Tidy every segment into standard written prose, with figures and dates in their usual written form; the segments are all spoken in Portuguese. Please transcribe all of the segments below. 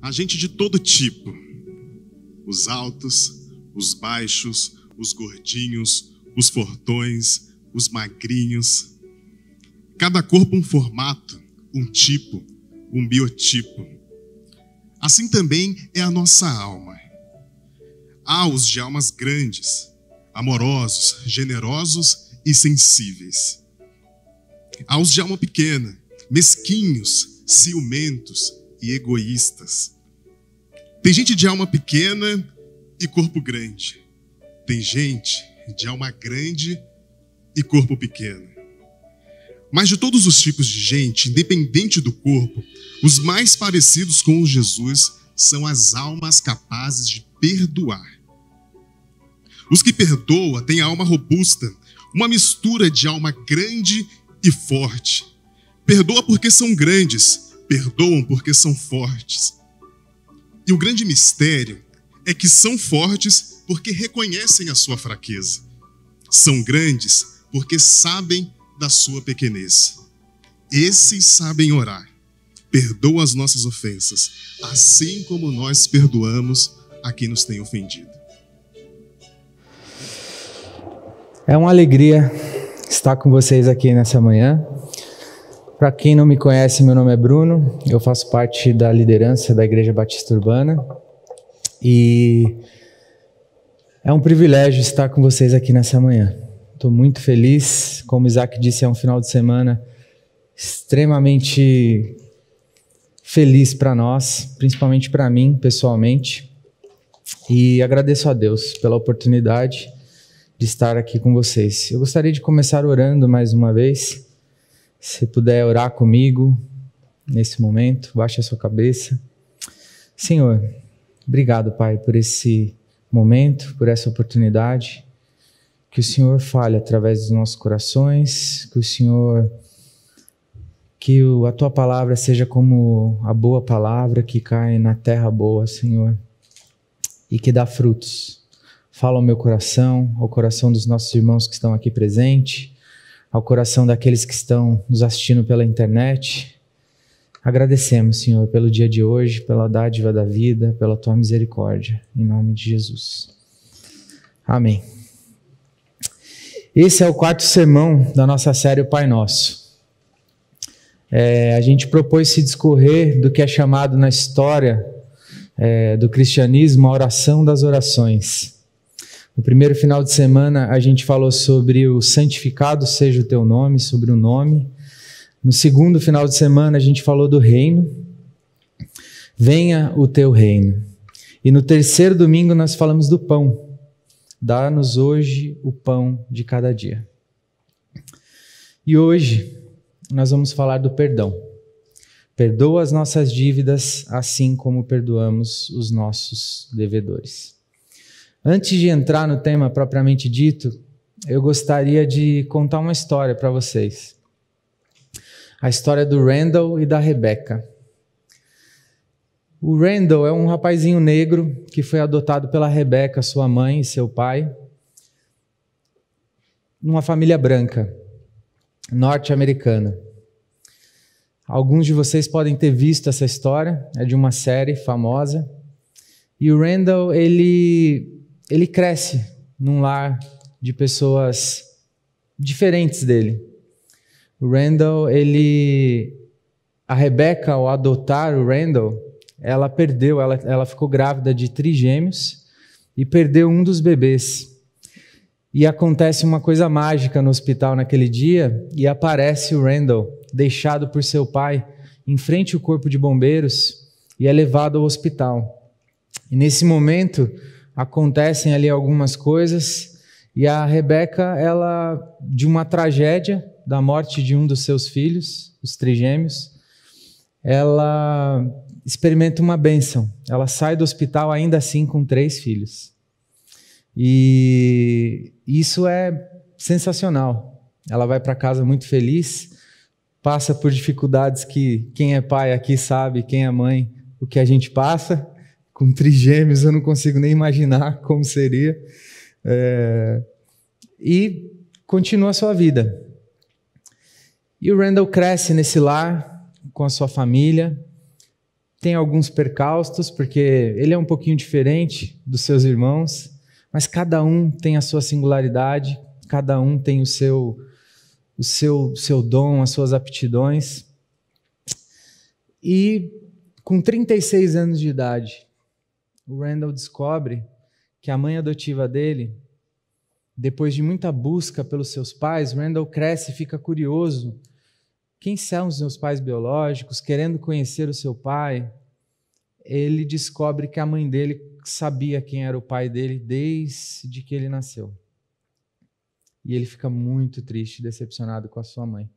Há gente de todo tipo, os altos, os baixos, os gordinhos, os fortões, os magrinhos. Cada corpo um formato, um tipo, um biotipo. Assim também é a nossa alma. Há os de almas grandes, amorosos, generosos e sensíveis. Há os de alma pequena, mesquinhos, ciumentos e egoístas. Tem gente de alma pequena e corpo grande. Tem gente de alma grande e corpo pequeno. Mas de todos os tipos de gente, independente do corpo, os mais parecidos com Jesus são as almas capazes de perdoar. Os que perdoam têm a alma robusta, uma mistura de alma grande e forte. Perdoam porque são grandes, perdoam porque são fortes. E o grande mistério é que são fortes porque reconhecem a sua fraqueza. São grandes porque sabem da sua pequenez. Esses sabem orar. Perdoa as nossas ofensas, assim como nós perdoamos a quem nos tem ofendido. É uma alegria estar com vocês aqui nessa manhã. Para quem não me conhece, meu nome é Bruno, eu faço parte da liderança da Igreja Batista Urbana e é um privilégio estar com vocês aqui nessa manhã. Estou muito feliz, como o Isaac disse, é um final de semana extremamente feliz para nós, principalmente para mim, pessoalmente, e agradeço a Deus pela oportunidade de estar aqui com vocês. Eu gostaria de começar orando mais uma vez. Se puder orar comigo nesse momento, baixe a sua cabeça. Senhor, obrigado, Pai, por esse momento, por essa oportunidade. Que o Senhor fale através dos nossos corações, que a Tua palavra seja como a boa palavra que cai na terra boa, Senhor, e que dá frutos. Fala ao meu coração, ao coração dos nossos irmãos que estão aqui presentes, ao coração daqueles que estão nos assistindo pela internet. Agradecemos, Senhor, pelo dia de hoje, pela dádiva da vida, pela Tua misericórdia, em nome de Jesus. Amém. Esse é o 4º sermão da nossa série O Pai Nosso. A gente propôs se discorrer do que é chamado na história do cristianismo a oração das orações. No primeiro final de semana, a gente falou sobre o santificado seja o teu nome, sobre o nome. No segundo final de semana, a gente falou do reino. Venha o teu reino. E no terceiro domingo, nós falamos do pão. Dá-nos hoje o pão de cada dia. E hoje, nós vamos falar do perdão. Perdoa as nossas dívidas, assim como perdoamos os nossos devedores. Antes de entrar no tema propriamente dito, eu gostaria de contar uma história para vocês. A história do Randall e da Rebecca. O Randall é um rapazinho negro que foi adotado pela Rebecca, sua mãe e seu pai, numa família branca, norte-americana. Alguns de vocês podem ter visto essa história, é de uma série famosa. E o Randall, ele cresce num lar de pessoas diferentes dele. O Randall, a Rebecca, ao adotar o Randall, ela ficou grávida de trigêmeos e perdeu um dos bebês. E acontece uma coisa mágica no hospital naquele dia e aparece o Randall, deixado por seu pai, em frente ao corpo de bombeiros e é levado ao hospital. E nesse momento acontecem ali algumas coisas e a Rebecca, de uma tragédia da morte de um dos seus filhos, os trigêmeos, ela experimenta uma bênção. Ela sai do hospital ainda assim com 3 filhos. E isso é sensacional. Ela vai para casa muito feliz, passa por dificuldades que quem é pai aqui sabe, quem é mãe, o que a gente passa. Com trigêmeos eu não consigo nem imaginar como seria. E continua a sua vida. E o Randall cresce nesse lar, com a sua família, tem alguns percalços, porque ele é um pouquinho diferente dos seus irmãos, mas cada um tem a sua singularidade, cada um tem o seu dom, as suas aptidões. E com 36 anos de idade, o Randall descobre que a mãe adotiva dele, depois de muita busca pelos seus pais, Randall cresce e fica curioso. Quem são os meus pais biológicos? Querendo conhecer o seu pai, ele descobre que a mãe dele sabia quem era o pai dele desde que ele nasceu. E ele fica muito triste, decepcionado com a sua mãe.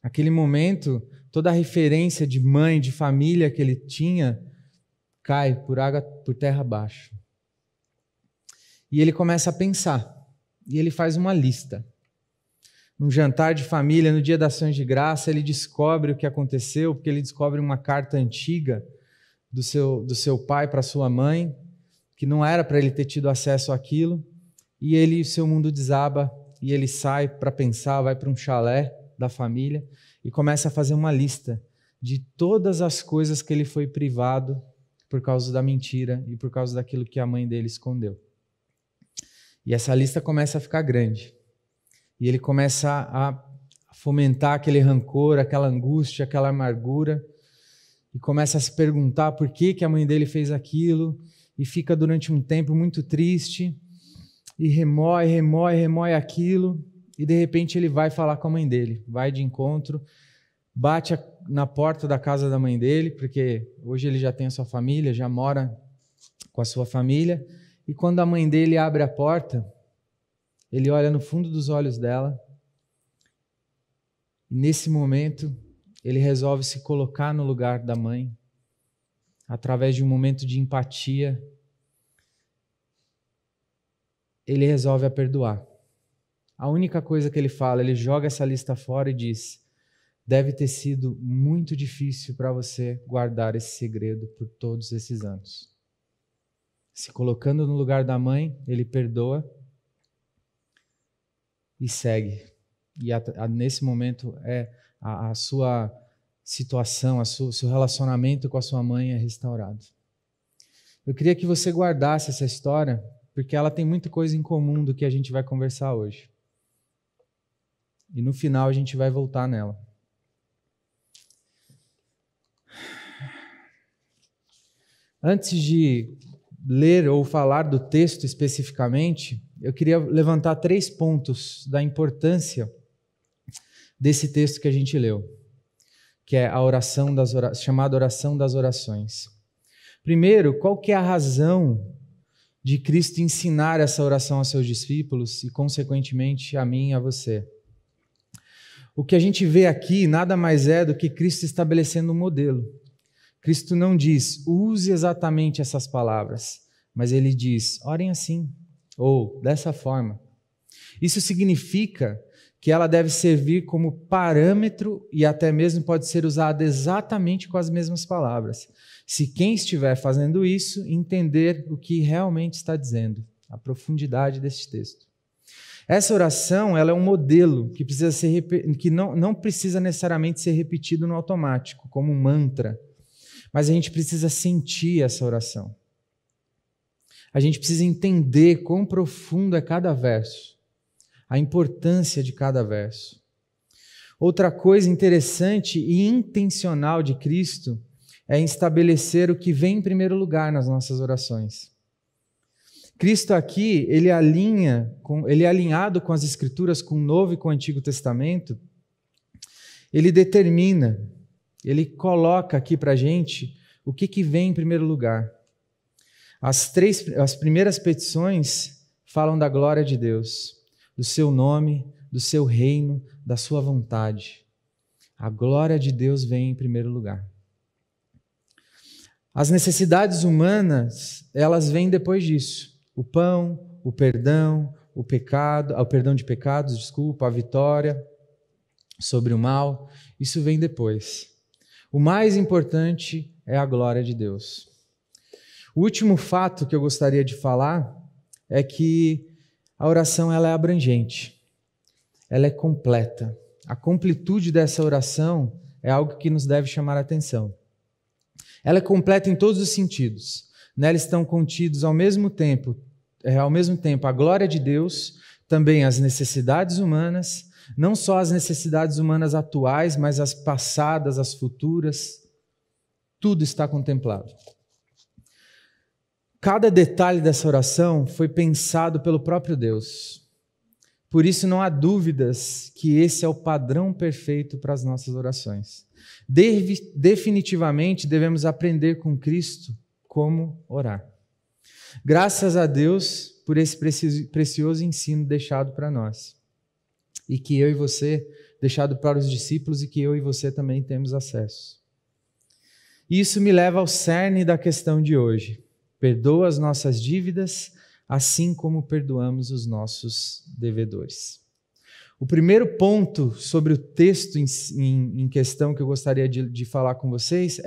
Naquele momento, toda a referência de mãe, de família que ele tinha, cai por terra abaixo. E ele começa a pensar, e ele faz uma lista. Num jantar de família, no dia das ações de graça, ele descobre o que aconteceu, porque ele descobre uma carta antiga do seu pai para sua mãe, que não era para ele ter tido acesso àquilo, e seu mundo desaba, e ele sai para pensar, vai para um chalé da família, e começa a fazer uma lista de todas as coisas que ele foi privado por causa da mentira e por causa daquilo que a mãe dele escondeu. E essa lista começa a ficar grande. E ele começa a fomentar aquele rancor, aquela angústia, aquela amargura, e começa a se perguntar por que a mãe dele fez aquilo, e fica durante um tempo muito triste, e remói aquilo, e de repente ele vai falar com a mãe dele, vai de encontro, bate na porta da casa da mãe dele, porque hoje ele já tem a sua família, já mora com a sua família, e quando a mãe dele abre a porta, ele olha no fundo dos olhos dela, e nesse momento ele resolve se colocar no lugar da mãe, através de um momento de empatia, ele resolve a perdoar. A única coisa que ele fala, ele joga essa lista fora e diz: deve ter sido muito difícil para você guardar esse segredo por todos esses anos. Se colocando no lugar da mãe, ele perdoa e segue. E nesse momento a sua situação, seu relacionamento com a sua mãe é restaurado. Eu queria que você guardasse essa história, porque ela tem muita coisa em comum do que a gente vai conversar hoje. E no final a gente vai voltar nela. Antes de ler ou falar do texto especificamente, eu queria levantar 3 pontos da importância desse texto que a gente leu, que é a oração chamada oração das orações. Primeiro, qual que é a razão de Cristo ensinar essa oração aos seus discípulos e, consequentemente, a mim e a você? O que a gente vê aqui nada mais é do que Cristo estabelecendo um modelo. Cristo não diz, use exatamente essas palavras, mas ele diz, orem assim, ou dessa forma. Isso significa que ela deve servir como parâmetro e até mesmo pode ser usada exatamente com as mesmas palavras. Se quem estiver fazendo isso, entender o que realmente está dizendo, a profundidade desse texto. Essa oração, ela é um modelo que não precisa necessariamente ser repetido no automático, como um mantra, mas a gente precisa sentir essa oração. A gente precisa entender quão profundo é cada verso, a importância de cada verso. Outra coisa interessante e intencional de Cristo é estabelecer o que vem em primeiro lugar nas nossas orações. Cristo aqui, ele é alinhado com as Escrituras, com o Novo e com o Antigo Testamento, ele determina, ele coloca aqui para a gente o que vem em primeiro lugar. As primeiras petições falam da glória de Deus, do seu nome, do seu reino, da sua vontade. A glória de Deus vem em primeiro lugar. As necessidades humanas, elas vêm depois disso. O pão, o perdão, o perdão de pecados, a vitória sobre o mal, isso vem depois. O mais importante é a glória de Deus. O último fato que eu gostaria de falar é que a oração ela é abrangente, ela é completa. A completude dessa oração é algo que nos deve chamar a atenção. Ela é completa em todos os sentidos. Nela estão contidos ao mesmo tempo a glória de Deus, também as necessidades humanas, não só as necessidades humanas atuais, mas as passadas, as futuras. Tudo está contemplado. Cada detalhe dessa oração foi pensado pelo próprio Deus. Por isso não há dúvidas que esse é o padrão perfeito para as nossas orações. Definitivamente devemos aprender com Cristo como orar. Graças a Deus por esse precioso ensino deixado para nós. E que eu e você, deixado para os discípulos, e que eu e você também temos acesso. Isso me leva ao cerne da questão de hoje. Perdoa as nossas dívidas, assim como perdoamos os nossos devedores. O primeiro ponto sobre o texto em questão que eu gostaria de falar com vocês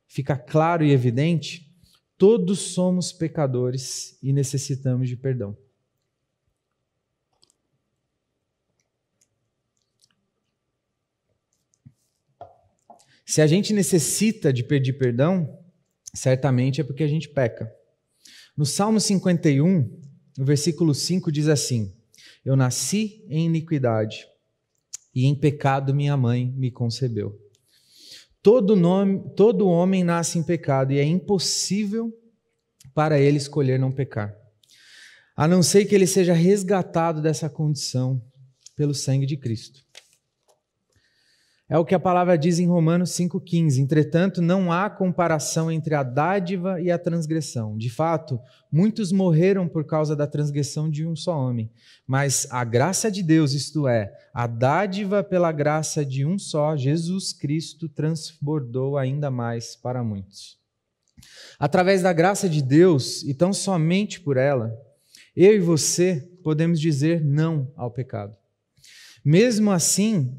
fica claro e evidente, todos somos pecadores e necessitamos de perdão. Se a gente necessita de pedir perdão, certamente é porque a gente peca. No Salmo 51, no versículo 5 diz assim: Eu nasci em iniquidade, e em pecado minha mãe me concebeu. Todo homem nasce em pecado, e é impossível para ele escolher não pecar, a não ser que ele seja resgatado dessa condição pelo sangue de Cristo. É o que a palavra diz em Romanos 5,15. Entretanto, não há comparação entre a dádiva e a transgressão. De fato, muitos morreram por causa da transgressão de um só homem. Mas a graça de Deus, isto é, a dádiva pela graça de um só, Jesus Cristo, transbordou ainda mais para muitos. Através da graça de Deus, e tão somente por ela, eu e você podemos dizer não ao pecado. Mesmo assim,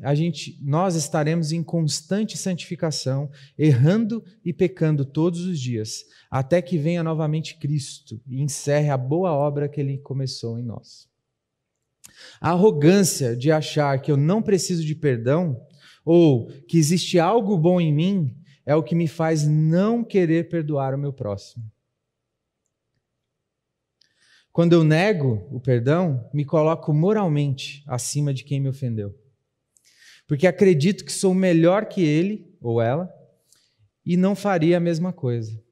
nós estaremos em constante santificação, errando e pecando todos os dias, até que venha novamente Cristo e encerre a boa obra que Ele começou em nós. A arrogância de achar que eu não preciso de perdão ou que existe algo bom em mim é o que me faz não querer perdoar o meu próximo. Quando eu nego o perdão, me coloco moralmente acima de quem me ofendeu. Porque acredito que sou melhor que ele ou ela e não faria a mesma coisa.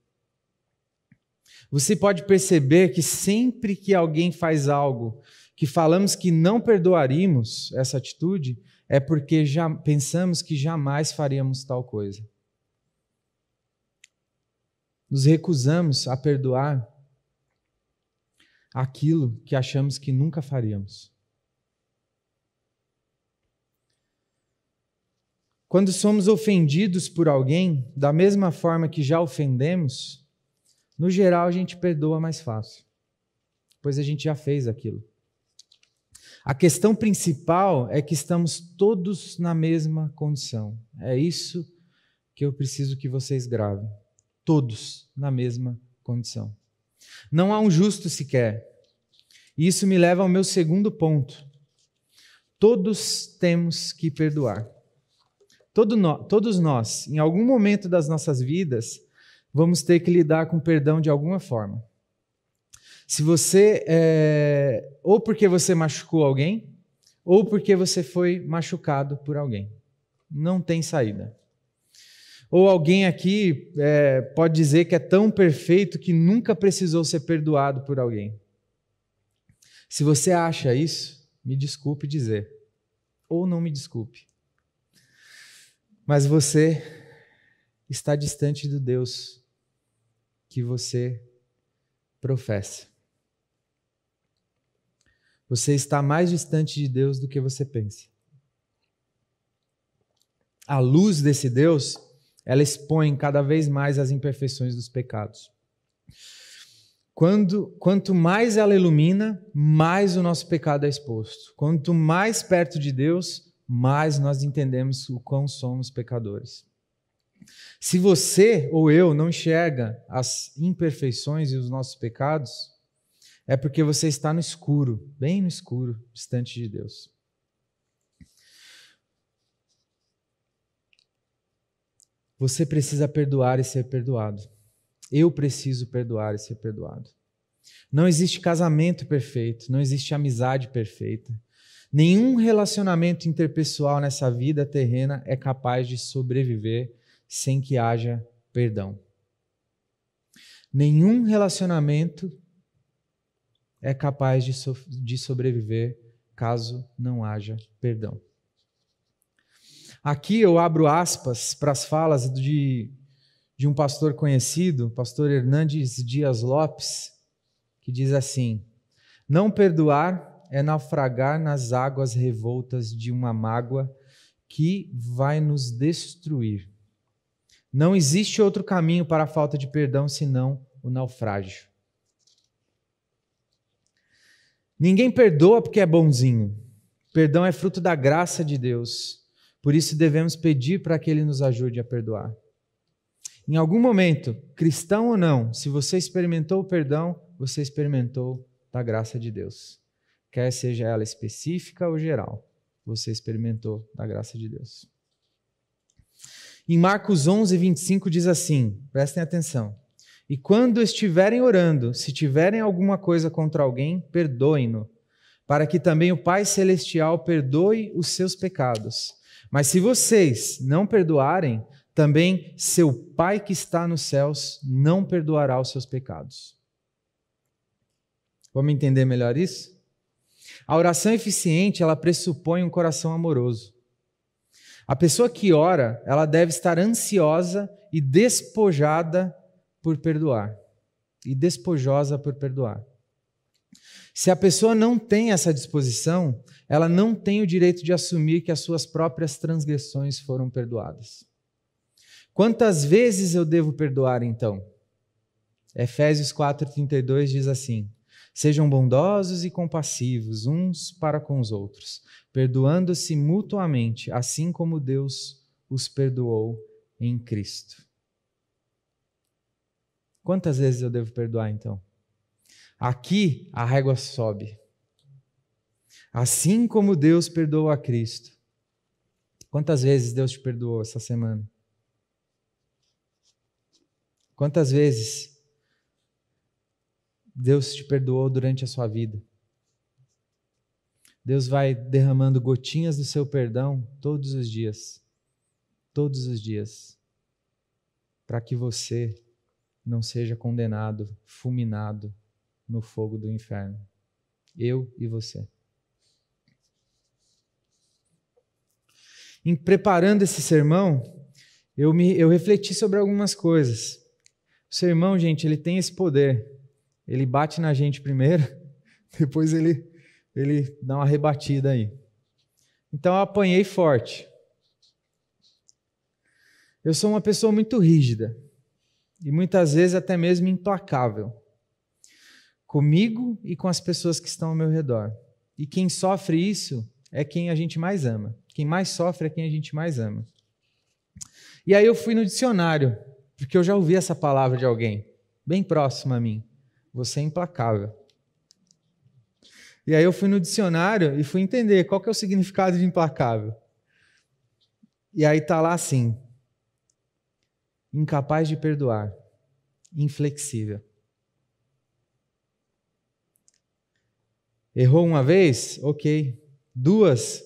Você pode perceber que sempre que alguém faz algo que falamos que não perdoaríamos essa atitude, é porque já pensamos que jamais faríamos tal coisa. Nos recusamos a perdoar aquilo que achamos que nunca faríamos. Quando somos ofendidos por alguém, da mesma forma que já ofendemos, no geral a gente perdoa mais fácil, pois a gente já fez aquilo. A questão principal é que estamos todos na mesma condição. É isso que eu preciso que vocês gravem. Todos na mesma condição. Não há um justo sequer. E isso me leva ao meu segundo ponto. Todos temos que perdoar. Todos nós, em algum momento das nossas vidas, vamos ter que lidar com perdão de alguma forma. Se você, ou porque você machucou alguém, ou porque você foi machucado por alguém. Não tem saída. Ou alguém aqui pode dizer que é tão perfeito que nunca precisou ser perdoado por alguém. Se você acha isso, me desculpe dizer. Ou não me desculpe. Mas você está distante do Deus que você professa. Você está mais distante de Deus do que você pensa. A luz desse Deus, ela expõe cada vez mais as imperfeições dos pecados. Quanto mais ela ilumina, mais o nosso pecado é exposto. Quanto mais perto de Deus, mais nós entendemos o quão somos pecadores. Se você ou eu não enxerga as imperfeições e os nossos pecados, é porque você está no escuro, bem no escuro, distante de Deus. Você precisa perdoar e ser perdoado. Eu preciso perdoar e ser perdoado. Não existe casamento perfeito, não existe amizade perfeita. Nenhum relacionamento interpessoal nessa vida terrena é capaz de sobreviver sem que haja perdão. Nenhum relacionamento é capaz de sobreviver caso não haja perdão. Aqui eu abro aspas para as falas de um pastor conhecido, pastor Hernandes Dias Lopes, que diz assim: não perdoar é naufragar nas águas revoltas de uma mágoa que vai nos destruir. Não existe outro caminho para a falta de perdão senão o naufrágio. Ninguém perdoa porque é bonzinho. Perdão é fruto da graça de Deus. Por isso devemos pedir para que Ele nos ajude a perdoar. Em algum momento, cristão ou não, se você experimentou o perdão, você experimentou da graça de Deus. Quer seja ela específica ou geral, você experimentou da graça de Deus. Em Marcos 11, 25 diz assim, prestem atenção: e quando estiverem orando, se tiverem alguma coisa contra alguém, perdoem-no, para que também o Pai Celestial perdoe os seus pecados. Mas se vocês não perdoarem, também seu Pai que está nos céus não perdoará os seus pecados. Vamos entender melhor isso? A oração eficiente, ela pressupõe um coração amoroso. A pessoa que ora, ela deve estar ansiosa e despojada por perdoar. E despojosa por perdoar. Se a pessoa não tem essa disposição, ela não tem o direito de assumir que as suas próprias transgressões foram perdoadas. Quantas vezes eu devo perdoar, então? Efésios 4,32 diz assim: sejam bondosos e compassivos uns para com os outros, perdoando-se mutuamente, assim como Deus os perdoou em Cristo. Quantas vezes eu devo perdoar, então? Aqui a régua sobe. Assim como Deus perdoou a Cristo. Quantas vezes Deus te perdoou essa semana? Quantas vezes Deus te perdoou durante a sua vida? Deus vai derramando gotinhas do seu perdão todos os dias. Todos os dias. Para que você não seja condenado, fulminado no fogo do inferno. Eu e você. Em preparando esse sermão, eu refleti sobre algumas coisas. O sermão, gente, ele tem esse poder. Ele bate na gente primeiro, depois ele dá uma rebatida aí. Então eu apanhei forte. Eu sou uma pessoa muito rígida e muitas vezes até mesmo implacável. Comigo e com as pessoas que estão ao meu redor. E quem sofre isso é quem a gente mais ama. Quem mais sofre é quem a gente mais ama. E aí eu fui no dicionário, porque eu já ouvi essa palavra de alguém, bem próximo a mim. Você é implacável. E aí eu fui no dicionário e fui entender qual que é o significado de implacável. E aí está lá assim: incapaz de perdoar, inflexível. Errou uma vez? Ok. Duas,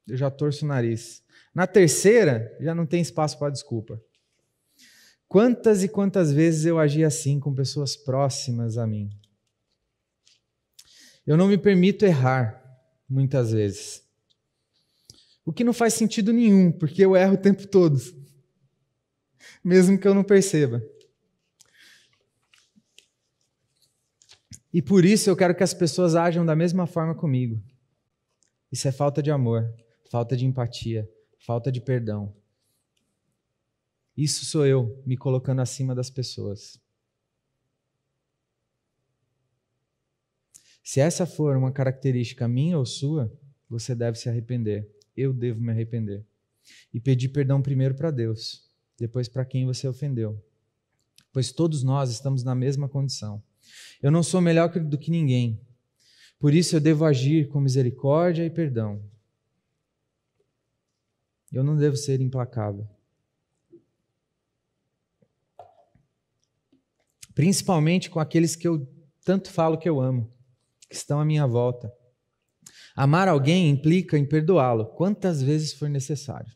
eu já torço o nariz. Na terceira, já não tem espaço para desculpa. Quantas e quantas vezes eu agi assim com pessoas próximas a mim? Eu não me permito errar, muitas vezes. O que não faz sentido nenhum, porque eu erro o tempo todo. Mesmo que eu não perceba. E por isso eu quero que as pessoas ajam da mesma forma comigo. Isso é falta de amor, falta de empatia, falta de perdão. Isso sou eu me colocando acima das pessoas. Se essa for uma característica minha ou sua, você deve se arrepender. Eu devo me arrepender. E pedir perdão primeiro para Deus, depois para quem você ofendeu. Pois todos nós estamos na mesma condição. Eu não sou melhor do que ninguém. Por isso eu devo agir com misericórdia e perdão. Eu não devo ser implacável. principalmente com aqueles que eu tanto falo que eu amo, que estão à minha volta. Amar alguém implica em perdoá-lo quantas vezes for necessário.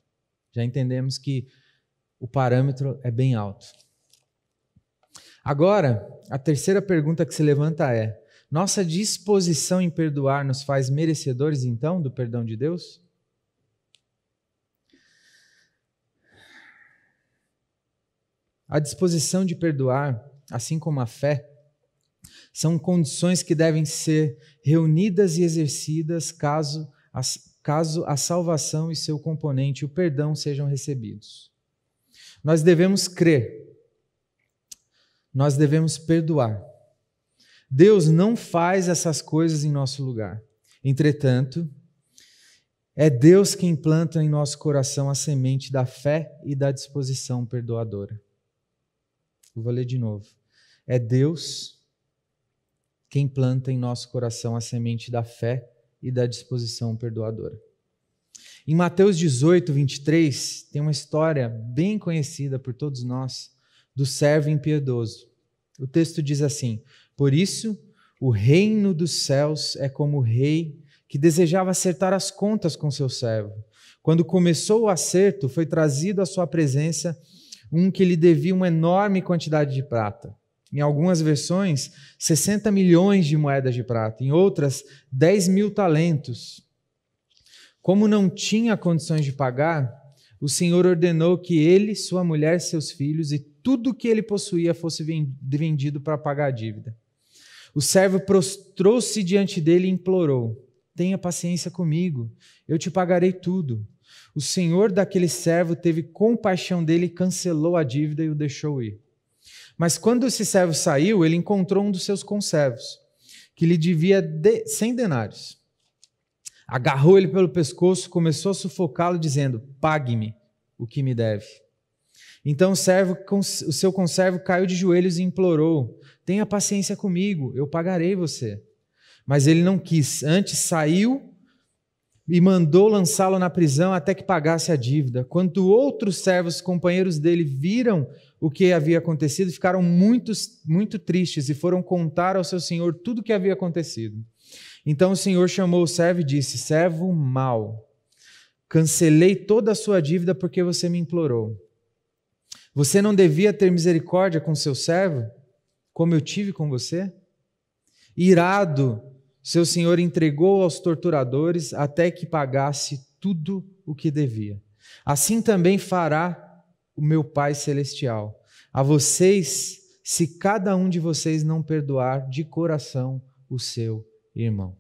Já entendemos que o parâmetro é bem alto. Agora, a terceira pergunta que se levanta é: nossa disposição em perdoar nos faz merecedores, então, do perdão de Deus? A disposição de perdoar, assim como a fé, são condições que devem ser reunidas e exercidas caso a salvação e seu componente, o perdão, sejam recebidos. Nós devemos crer, nós devemos perdoar. Deus não faz essas coisas em nosso lugar. Entretanto, é Deus quem planta em nosso coração a semente da fé e da disposição perdoadora. Eu vou ler de novo. É Deus quem planta em nosso coração a semente da fé e da disposição perdoadora. Em Mateus 18, 23, tem uma história bem conhecida por todos nós, do servo impiedoso. O texto diz assim: por isso, o reino dos céus é como o rei que desejava acertar as contas com seu servo. Quando começou o acerto, foi trazido à sua presença um que lhe devia uma enorme quantidade de prata. Em algumas versões, 60 milhões de moedas de prata. Em outras, 10 mil talentos. Como não tinha condições de pagar, o Senhor ordenou que ele, sua mulher, seus filhos e tudo o que ele possuía fosse vendido para pagar a dívida. O servo prostrou-se diante dele e implorou: tenha paciência comigo, eu te pagarei tudo. O senhor daquele servo teve compaixão dele e cancelou a dívida e o deixou ir. Mas quando esse servo saiu, ele encontrou um dos seus conservos, que lhe devia 100 denários. Agarrou ele pelo pescoço, começou a sufocá-lo, dizendo: pague-me o que me deve. Então o seu conservo caiu de joelhos e implorou: tenha paciência comigo, eu pagarei você. Mas ele não quis, antes saiu e mandou lançá-lo na prisão até que pagasse a dívida. Quando outros servos, companheiros dele, viram o que havia acontecido, ficaram muito tristes e foram contar ao seu senhor tudo o que havia acontecido. Então o senhor chamou o servo e disse: servo mau, cancelei toda a sua dívida porque você me implorou. Você não devia ter misericórdia com seu servo, como eu tive com você? Irado, seu senhor entregou aos torturadores até que pagasse tudo o que devia. Assim também fará o meu Pai Celestial a vocês, se cada um de vocês não perdoar de coração o seu irmão.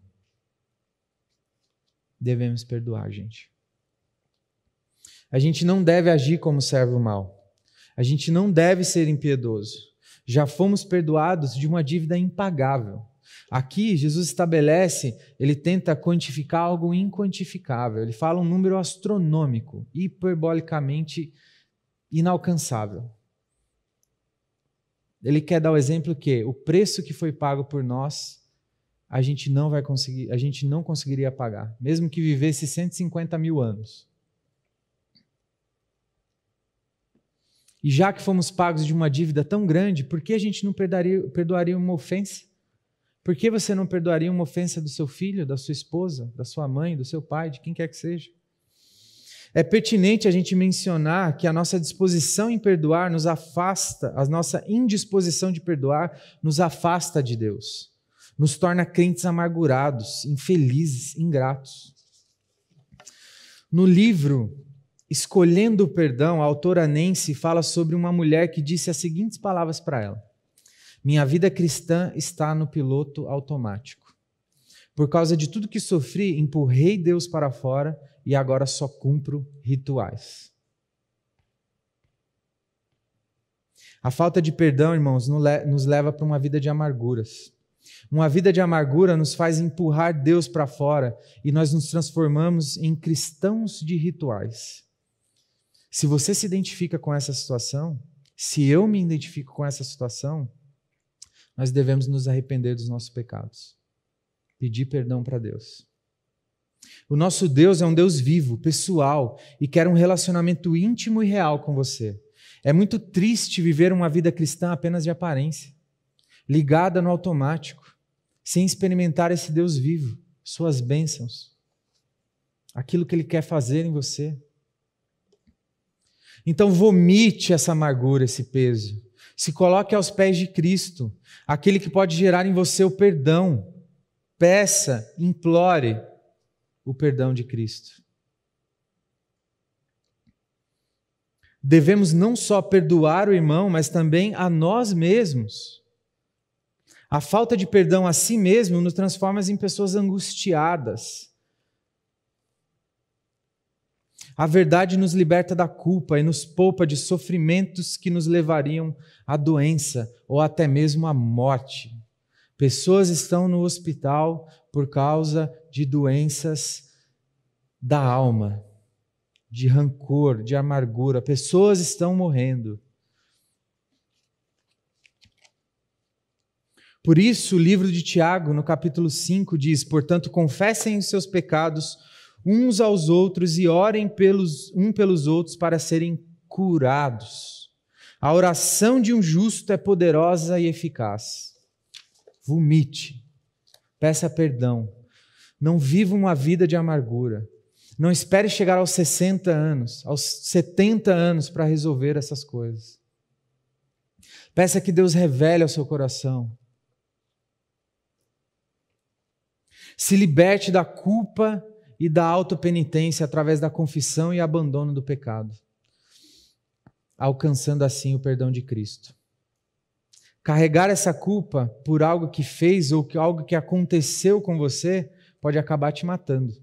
Devemos perdoar, gente. A gente não deve agir como servo mau. A gente não deve ser impiedoso. Já fomos perdoados de uma dívida impagável. Aqui, Jesus estabelece, ele tenta quantificar algo inquantificável. Ele fala um número astronômico, hiperbolicamente inalcançável. Ele quer dar o exemplo que o preço que foi pago por nós, a gente não conseguiria pagar, mesmo que vivesse 150 mil anos. E já que fomos pagos de uma dívida tão grande, por que a gente não perdoaria uma ofensa? Por que você não perdoaria uma ofensa do seu filho, da sua esposa, da sua mãe, do seu pai, de quem quer que seja? É pertinente a gente mencionar que a nossa disposição em perdoar nos afasta, a nossa indisposição de perdoar nos afasta de Deus, nos torna crentes amargurados, infelizes, ingratos. No livro Escolhendo o Perdão, a autora Nancy fala sobre uma mulher que disse as seguintes palavras para ela: minha vida cristã está no piloto automático. Por causa de tudo que sofri, empurrei Deus para fora e agora só cumpro rituais. A falta de perdão, irmãos, nos leva para uma vida de amarguras. Uma vida de amargura nos faz empurrar Deus para fora e nós nos transformamos em cristãos de rituais. Se você se identifica com essa situação, se eu me identifico com essa situação, nós devemos nos arrepender dos nossos pecados, pedir perdão para Deus. O nosso Deus é um Deus vivo, pessoal, e quer um relacionamento íntimo e real com você. É muito triste viver uma vida cristã apenas de aparência. ligada no automático, sem experimentar esse Deus vivo, suas bênçãos, aquilo que Ele quer fazer em você. Então vomite essa amargura, esse peso. Se coloque aos pés de Cristo, aquele que pode gerar em você o perdão. Peça, implore o perdão de Cristo. Devemos não só perdoar o irmão, mas também a nós mesmos. A falta de perdão a si mesmo nos transforma em pessoas angustiadas. A verdade nos liberta da culpa e nos poupa de sofrimentos que nos levariam à doença ou até mesmo à morte. Pessoas estão no hospital por causa de doenças da alma, de rancor, de amargura. Pessoas estão morrendo. Por isso, o livro de Tiago, no capítulo 5, diz: portanto, confessem os seus pecados uns aos outros e orem pelos outros para serem curados. A oração de um justo é poderosa e eficaz. Vomite, peça perdão. Não viva uma vida de amargura. Não espere chegar aos 60 anos, aos 70 anos para resolver essas coisas. Peça que Deus revele ao seu coração. Se liberte da culpa e da autopenitência através da confissão e abandono do pecado, alcançando assim o perdão de Cristo. Carregar essa culpa por algo que fez ou algo que aconteceu com você pode acabar te matando.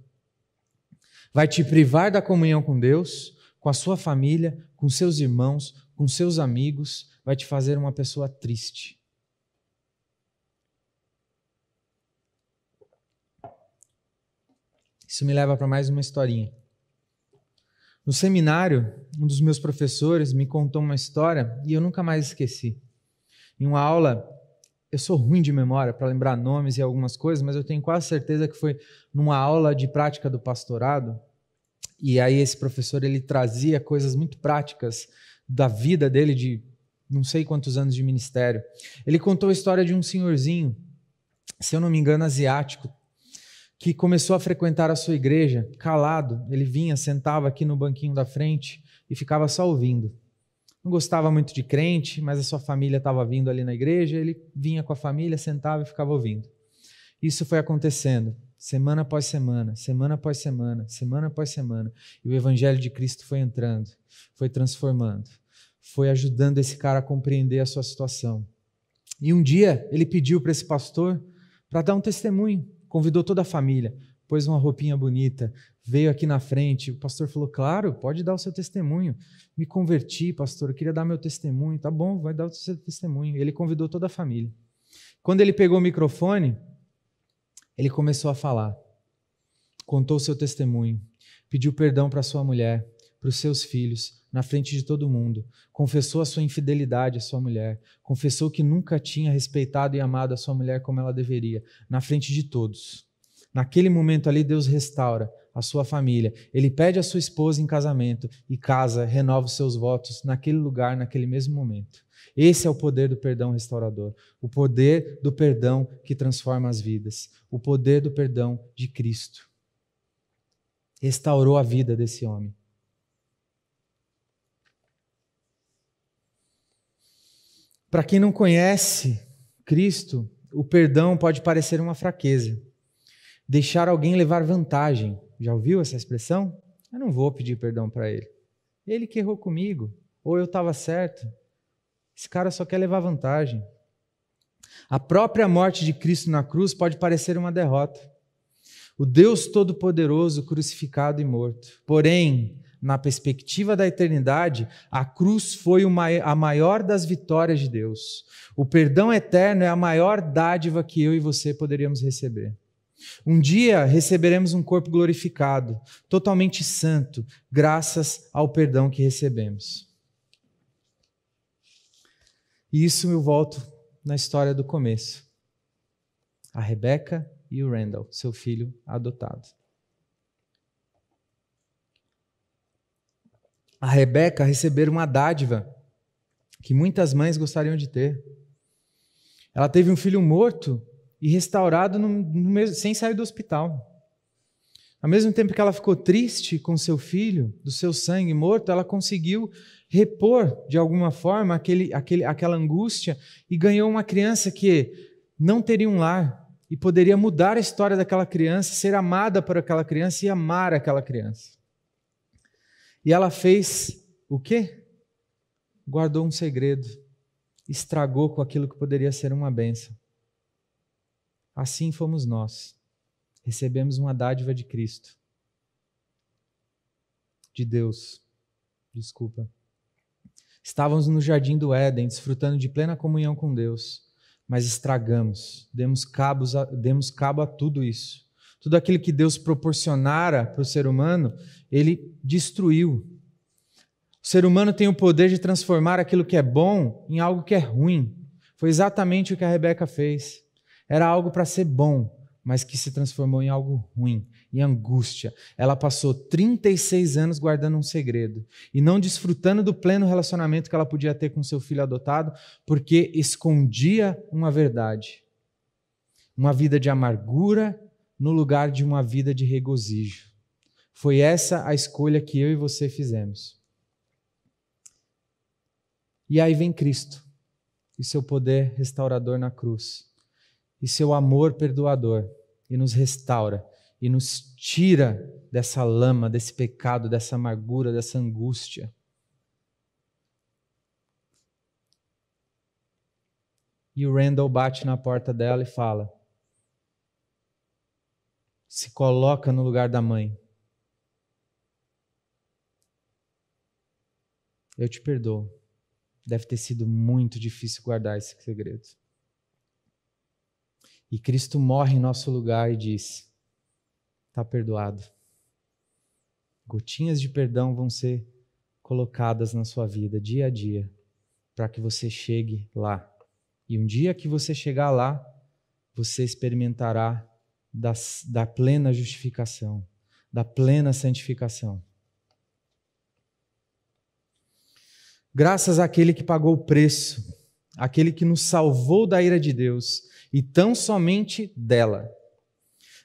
Vai te privar da comunhão com Deus, com a sua família, com seus irmãos, com seus amigos, vai te fazer uma pessoa triste. Isso me leva para mais uma historinha. No seminário, um dos meus professores me contou uma história e eu nunca mais esqueci. Em uma aula, eu sou ruim de memória para lembrar nomes e algumas coisas, mas eu tenho quase certeza que foi numa aula de prática do pastorado. E aí esse professor ele trazia coisas muito práticas da vida dele, de não sei quantos anos de ministério. Ele contou a história de um senhorzinho, se eu não me engano, asiático, que começou a frequentar a sua igreja calado. Ele vinha, sentava aqui no banquinho da frente e ficava só ouvindo. Não gostava muito de crente, mas a sua família estava vindo ali na igreja, ele vinha com a família, sentava e ficava ouvindo. Isso foi acontecendo, semana após semana, semana após semana, semana após semana. E o evangelho de Cristo foi entrando, foi transformando, foi ajudando esse cara a compreender a sua situação. E um dia ele pediu para esse pastor para dar um testemunho. Convidou toda a família, pôs uma roupinha bonita, veio aqui na frente. O pastor falou: claro, pode dar o seu testemunho. Me converti, pastor, eu queria dar meu testemunho. Tá bom, vai dar o seu testemunho. Ele convidou toda a família. Quando ele pegou o microfone, ele começou a falar. Contou o seu testemunho. Pediu perdão para sua mulher, para os seus filhos, na frente de todo mundo. Confessou a sua infidelidade à sua mulher. Confessou que nunca tinha respeitado e amado a sua mulher como ela deveria, na frente de todos. Naquele momento ali, Deus restaura a sua família. Ele pede a sua esposa em casamento e casa, renova os seus votos naquele lugar, naquele mesmo momento. Esse é o poder do perdão restaurador. O poder do perdão que transforma as vidas. O poder do perdão de Cristo. Restaurou a vida desse homem. Para quem não conhece Cristo, o perdão pode parecer uma fraqueza. Deixar alguém levar vantagem. Já ouviu essa expressão? Eu não vou pedir perdão para ele. Ele que errou comigo. Ou eu estava certo. Esse cara só quer levar vantagem. A própria morte de Cristo na cruz pode parecer uma derrota. O Deus Todo-Poderoso crucificado e morto. Porém, na perspectiva da eternidade, a cruz foi a maior das vitórias de Deus. O perdão eterno é a maior dádiva que eu e você poderíamos receber. Um dia receberemos um corpo glorificado, totalmente santo, graças ao perdão que recebemos. E isso eu volto na história do começo. A Rebeca e o Randall, seu filho adotado. A Rebeca recebeu uma dádiva que muitas mães gostariam de ter. Ela teve um filho morto e restaurado sem sair do hospital. Ao mesmo tempo que ela ficou triste com seu filho, do seu sangue morto, ela conseguiu repor, de alguma forma, aquela angústia e ganhou uma criança que não teria um lar e poderia mudar a história daquela criança, ser amada por aquela criança e amar aquela criança. E ela fez o quê? Guardou um segredo, estragou com aquilo que poderia ser uma bênção. Assim fomos nós. Recebemos uma dádiva de Cristo. De Deus. Desculpa. Estávamos no jardim do Éden, desfrutando de plena comunhão com Deus, mas estragamos, demos cabo a tudo isso. Tudo aquilo que Deus proporcionara para o ser humano, Ele destruiu. O ser humano tem o poder de transformar aquilo que é bom em algo que é ruim. Foi exatamente o que a Rebeca fez. Era algo para ser bom, mas que se transformou em algo ruim, em angústia. Ela passou 36 anos guardando um segredo e não desfrutando do pleno relacionamento que ela podia ter com seu filho adotado, porque escondia uma verdade. Uma vida de amargura no lugar de uma vida de regozijo. Foi essa a escolha que eu e você fizemos. E aí vem Cristo e seu poder restaurador na cruz. E seu amor perdoador, e nos restaura, e nos tira dessa lama, desse pecado, dessa amargura, dessa angústia. E o Randall bate na porta dela e fala, se coloca no lugar da mãe. Eu te perdoo. Deve ter sido muito difícil guardar esse segredo. E Cristo morre em nosso lugar e diz, está perdoado. Gotinhas de perdão vão ser colocadas na sua vida, dia a dia, para que você chegue lá. E um dia que você chegar lá, você experimentará da plena justificação, da plena santificação. Graças àquele que pagou o preço, aquele que nos salvou da ira de Deus, e tão somente dela.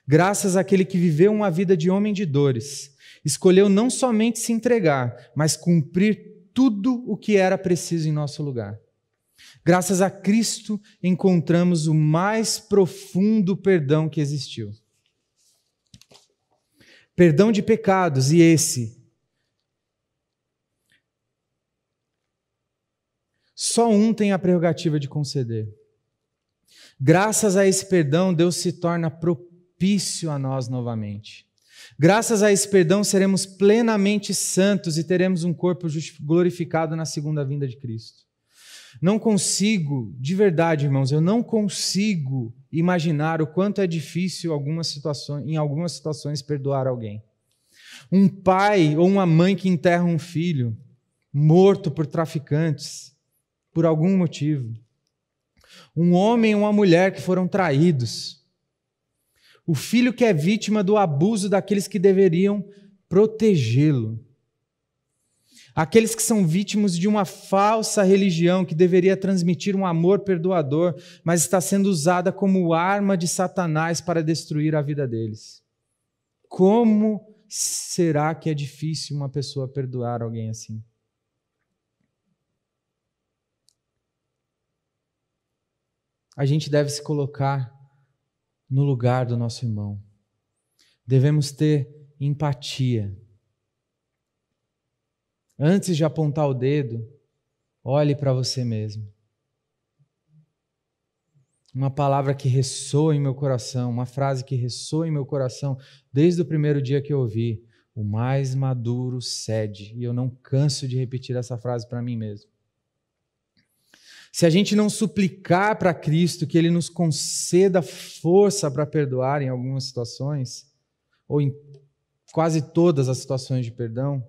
Graças àquele que viveu uma vida de homem de dores, escolheu não somente se entregar, mas cumprir tudo o que era preciso em nosso lugar. Graças a Cristo encontramos o mais profundo perdão que existiu. Perdão de pecados, e esse só um tem a prerrogativa de conceder. Graças a esse perdão, Deus se torna propício a nós novamente. Graças a esse perdão, seremos plenamente santos e teremos um corpo glorificado na segunda vinda de Cristo. Não consigo, de verdade, irmãos, eu não consigo imaginar o quanto é difícil em algumas situações perdoar alguém. Um pai ou uma mãe que enterra um filho morto por traficantes, por algum motivo. Um homem ou uma mulher que foram traídos. O filho que é vítima do abuso daqueles que deveriam protegê-lo. Aqueles que são vítimas de uma falsa religião que deveria transmitir um amor perdoador, mas está sendo usada como arma de Satanás para destruir a vida deles. Como será que é difícil uma pessoa perdoar alguém assim? A gente deve se colocar no lugar do nosso irmão. Devemos ter empatia. Antes de apontar o dedo, olhe para você mesmo. Uma palavra que ressoa em meu coração, uma frase que ressoa em meu coração desde o primeiro dia que eu ouvi: o mais maduro cede. E eu não canso de repetir essa frase para mim mesmo. Se a gente não suplicar para Cristo que Ele nos conceda força para perdoar em algumas situações, ou em quase todas as situações de perdão,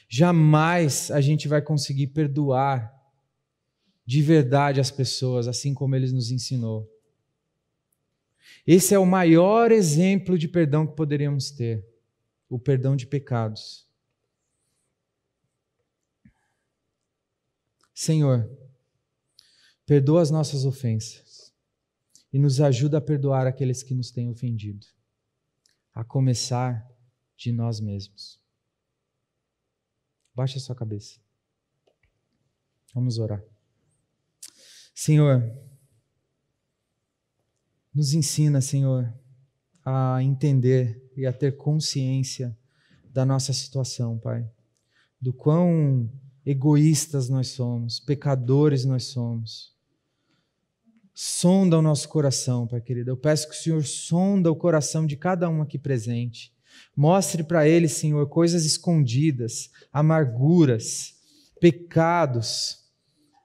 jamais a gente vai conseguir perdoar de verdade as pessoas, assim como Ele nos ensinou. Esse é o maior exemplo de perdão que poderíamos ter, o perdão de pecados. Senhor, perdoa as nossas ofensas. e nos ajuda a perdoar aqueles que nos têm ofendido, a começar de nós mesmos. Baixe a sua cabeça. Vamos orar. Senhor, nos ensina, Senhor, a entender e a ter consciência da nossa situação, Pai. Do quão egoístas nós somos, pecadores nós somos. Sonda o nosso coração, Pai querido. Eu peço que o Senhor sonda o coração de cada um aqui presente. Mostre para ele, Senhor, coisas escondidas, amarguras, pecados,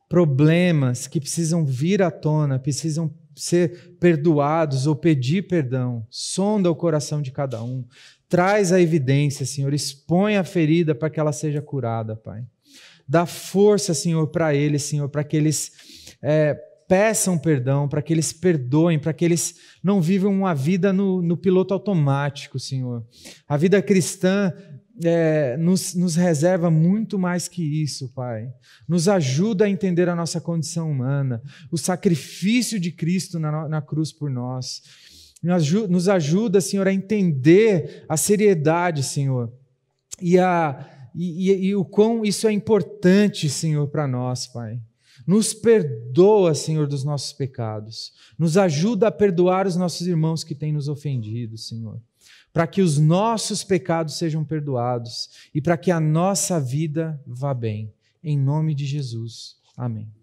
problemas que precisam vir à tona, precisam ser perdoados ou pedir perdão. Sonda o coração de cada um. Traz a evidência, Senhor. Expõe a ferida para que ela seja curada, Pai. Dá força, Senhor, para eles, Senhor, para que eles peçam perdão, para que eles perdoem, para que eles não vivam uma vida no piloto automático, Senhor. A vida cristã nos reserva muito mais que isso, Pai. Nos ajuda a entender a nossa condição humana, o sacrifício de Cristo na cruz por nós. Nos ajuda, Senhor, a entender a seriedade, Senhor, e o quão isso é importante, Senhor, para nós, Pai. Nos perdoa, Senhor, dos nossos pecados. Nos ajuda a perdoar os nossos irmãos que têm nos ofendido, Senhor. Para que os nossos pecados sejam perdoados e para que a nossa vida vá bem. Em nome de Jesus. Amém.